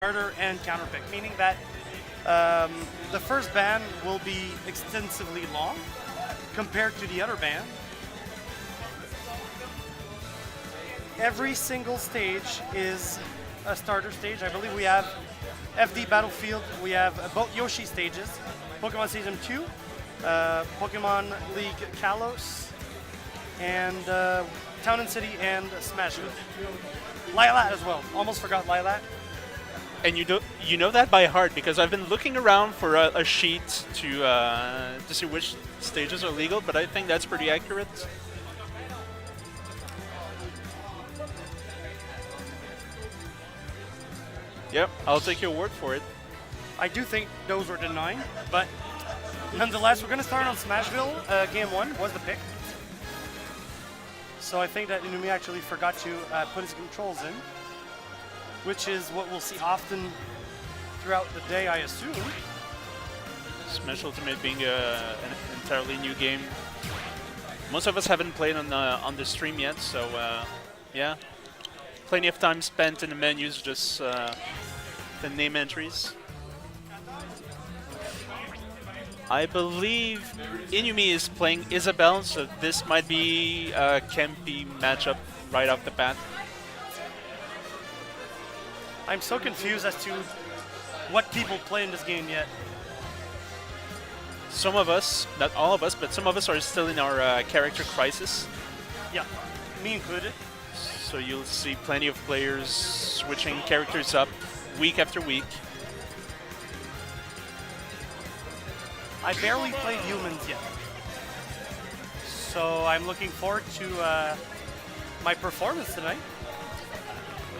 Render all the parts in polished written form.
starter and counter pick, meaning that the first ban will be extensively long compared to the other ban. Every single stage is a starter stage. I believe we have FD Battlefield, we have both Yoshi stages, Pokemon Stadium 2, Pokemon League Kalos, and Town and City and Smashville. Lylat as well. Almost forgot Lylat. And you know that by heart because I've been looking around for a sheet to see which stages are legal, but I think that's pretty accurate. Yep, I'll take your word for it. I do think those were the 9, but nonetheless, we're going to start on Smashville. Game 1 was the pick. So I think that Inumi actually forgot to put his controls in, which is what we'll see often throughout the day, I assume. Smash Ultimate being an entirely new game. Most of us haven't played on the stream yet, so yeah. Plenty of time spent in the menus, just the name entries. I believe Inumi is playing Isabelle, so this might be a campy matchup right off the bat. I'm so confused as to what people play in this game yet. Some of us, not all of us, but some of us are still in our character crisis. Yeah, me included. So you'll see plenty of players switching characters up week after week. I barely played humans yet. So I'm looking forward to my performance tonight.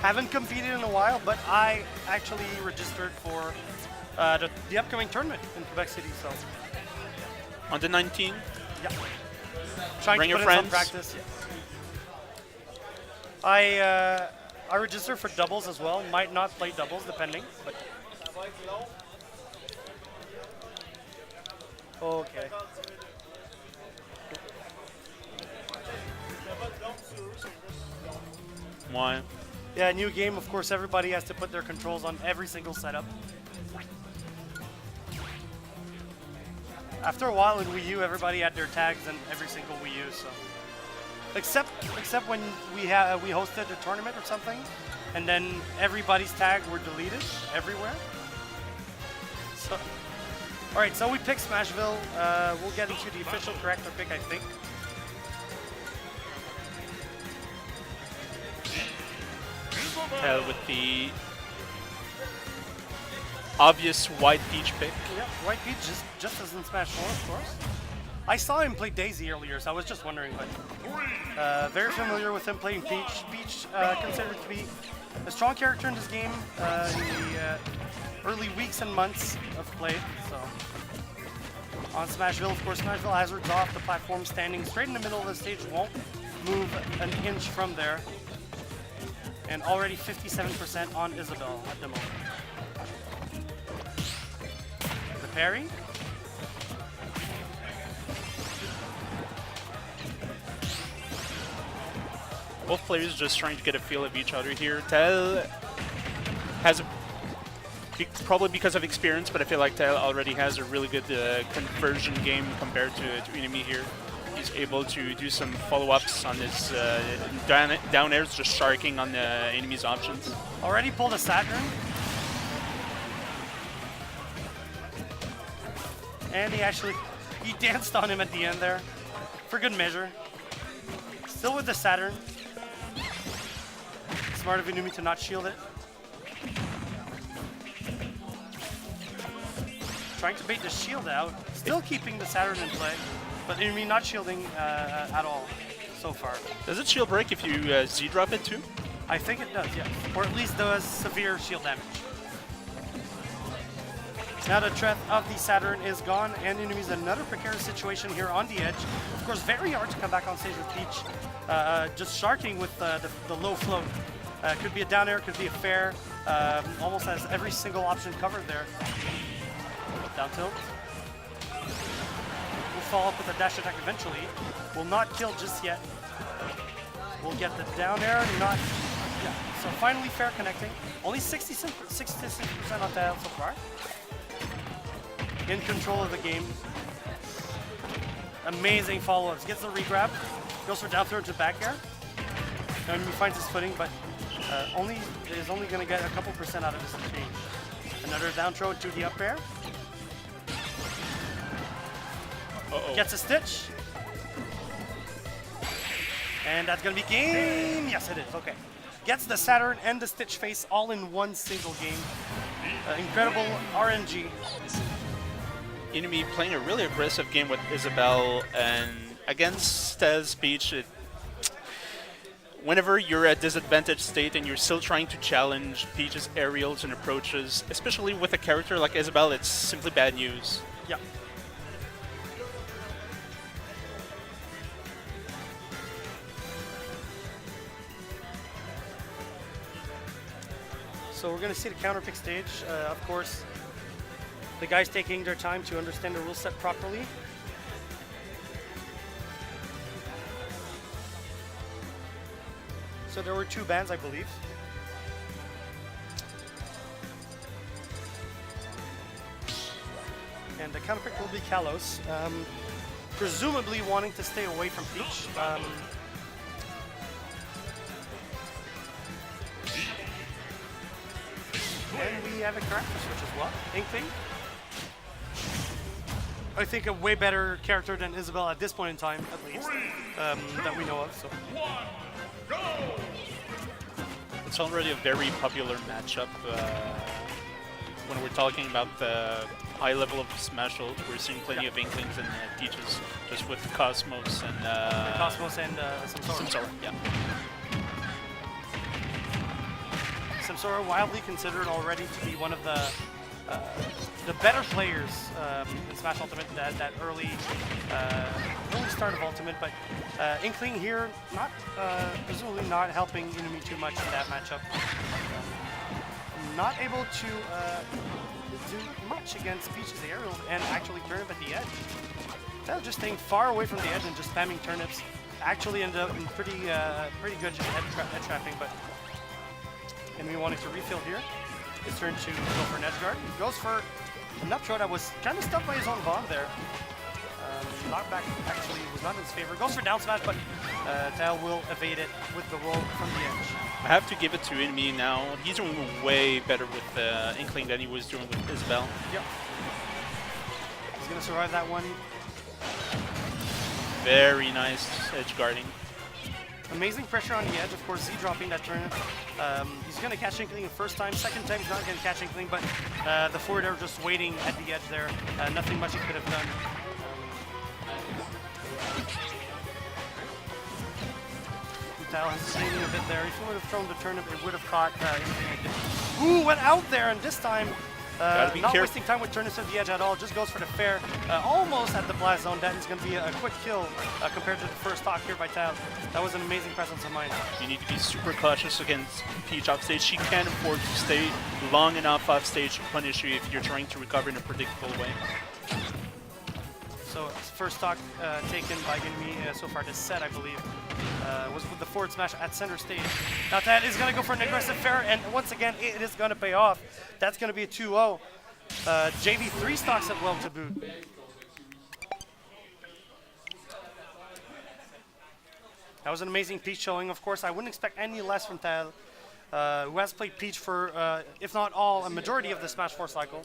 Haven't competed in a while, but I actually registered for the upcoming tournament in Quebec City. So on the 19th? Yeah. Trying Bring to your put in some friends. practice. Yeah. I registered for doubles as well. Might not play doubles, depending. But okay. Why? Yeah, new game. Of course, everybody has to put their controls on every single setup. After a while in Wii U, everybody had their tags in every single Wii U. So, except when we hosted a tournament or something, and then everybody's tag were deleted everywhere. So, all right. So we picked Smashville. We'll get into the official corrector pick, I think. Tael with the obvious White Peach pick. Yeah, White Peach just as in Smash 4, of course. I saw him play Daisy earlier, so I was just wondering, but very familiar with him playing Peach. Peach considered to be a strong character in this game in the early weeks and months of play. So on Smashville, of course, Smashville hazards off the platform, standing straight in the middle of the stage, won't move an inch from there. And already 57% on Isabelle at the moment. The parry. Both players just trying to get a feel of each other here. Tael has probably because of experience, but I feel like Tael already has a really good conversion game compared to Inumi here. He's able to do some follow-ups on his down airs, just sharking on the enemy's options. Already pulled a Saturn. And he danced on him at the end there. For good measure. Still with the Saturn. Smart of Inumi to not shield it. Trying to bait the shield out. Still keeping the Saturn in play. But Inumi not shielding at all so far. Does it shield break if you Z-drop it too? I think it does, yes. Or at least does severe shield damage. Now the threat of the Saturn is gone, and Inumi's another precarious situation here on the edge. Of course, very hard to come back on stage with Peach. Just sharking with the low float. Could be a down air, could be a fair. Almost has every single option covered there. Down tilt. Follow up with a dash attack eventually. Will not kill just yet. We'll get the down air, not, yeah, So finally fair connecting. Only 66% on Tael so far. In control of the game. Amazing follow-ups. Gets the regrab. Goes for down throw to back air. And he finds his footing, but is only going to get a couple percent out of this exchange. Another down throw to the up air. Gets a stitch. And that's going to be game. Yes, it is. Okay. Gets the Saturn and the Stitch face all in one single game. Incredible RNG. Inumi playing a really aggressive game with Isabelle, and against Tael's Peach, whenever you're at disadvantaged state and you're still trying to challenge Peach's aerials and approaches, especially with a character like Isabelle, it's simply bad news. Yeah. So we're going to see the counter pick stage. Of course, the guys taking their time to understand the rule set properly. So there were 2 bans, I believe. And the counter pick will be Kalos, presumably wanting to stay away from Peach. And we have a character switch as well. Inkling. I think a way better character than Isabelle at this point in time, at least, that we know of. So. It's already a very popular matchup. When we're talking about the high level of Smash Ult, we're seeing plenty of Inklings and Peaches, just with Cosmos and Samsora. Yeah. Samsora widely considered already to be one of the better players in Smash Ultimate. That early start of Ultimate, but Inkling here presumably not helping Inumi too much in that matchup. Not able to do much against Peach's aerial and actually turnip at the edge. Tael just staying far away from the edge and just spamming turnips. Actually ended up in pretty good head trapping, but Inumi wanting to refill here. His turn to go for an edge guard. He goes for an up throw that was kind of stuck by his own bomb there. Knockback actually was not in his favor. Goes for down smash, but Tael will evade it with the roll from the edge. I have to give it to Inumi now. He's doing way better with Inkling than he was doing with Isabelle. Yep. He's going to survive that one. Very nice edge guarding. Amazing pressure on the edge, of course, Z dropping that turn. He's going to catch Inkling the first time. Second time, he's not going to catch Inkling, but the forward air just waiting at the edge there. Nothing much he could have done. Tael hesitating a bit there. If he would have thrown the turnip, it would have caught Inkling. Ooh, went out there, and this time, not wasting time with turnips at the edge at all, just goes for the fair, almost at the blast zone. That is going to be a quick kill compared to the first stock here by Tael. That was an amazing presence of mind. You need to be super cautious against Peach off stage. She can't afford to stay long enough off stage to punish you if you're trying to recover in a predictable way. So first stock taken by Inumi so far this set, I believe, was with the forward smash at center stage. Now Tael is going to go for an aggressive fair, and once again, it is going to pay off. That's going to be a 2-0. JV 3 stocks at well to boot. That was an amazing Peach showing. Of course, I wouldn't expect any less from Tael, who has played Peach for, if not all, a majority of the Smash 4 cycle.